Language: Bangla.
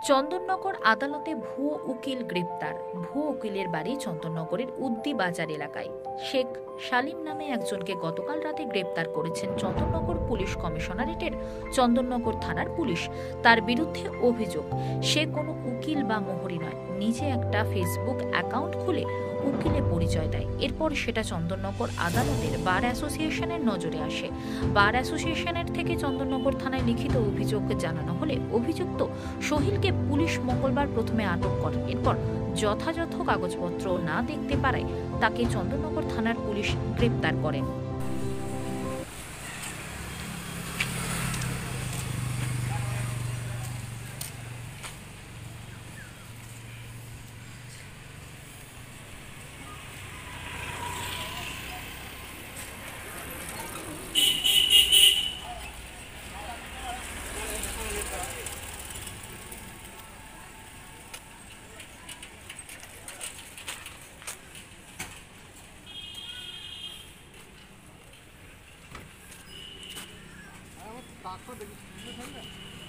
চন্দননগর আদালতে ভুয়ো উকিল গ্রেপ্তার। ভুয়ো উকিলের বাড়ি চন্দননগরের উদ্দি বাজার এলাকায়। শেখ সালিম নামে একজনকে গতকাল রাতে গ্রেপ্তার করেছেন চন্দননগর পুলিশ কমিশনারেটের চন্দননগর থানার পুলিশ। তার বিরুদ্ধে অভিযোগ, সে কোনো উকিল বা মোহরি নয়, নিজে একটা ফেসবুক অ্যাকাউন্ট খুলে উকিলে পরিচয় দেয়। এরপর সেটা চন্দননগর আদালতের বার অ্যাসোসিয়েশনের নজরে আসে। বার অ্যাসোসিয়েশনের থেকে চন্দননগর থানায় লিখিত অভিযোগ জানানো হলে অভিযুক্ত সোহিলকে পুলিশ মঙ্গলবার প্রথমে আটক করে। এরপর যথাযথ কাগজপত্র না দেখতে পারায় তাকে চন্দননগর থানার পুলিশ গ্রেপ্তার করেন। ডাক্তার দেখি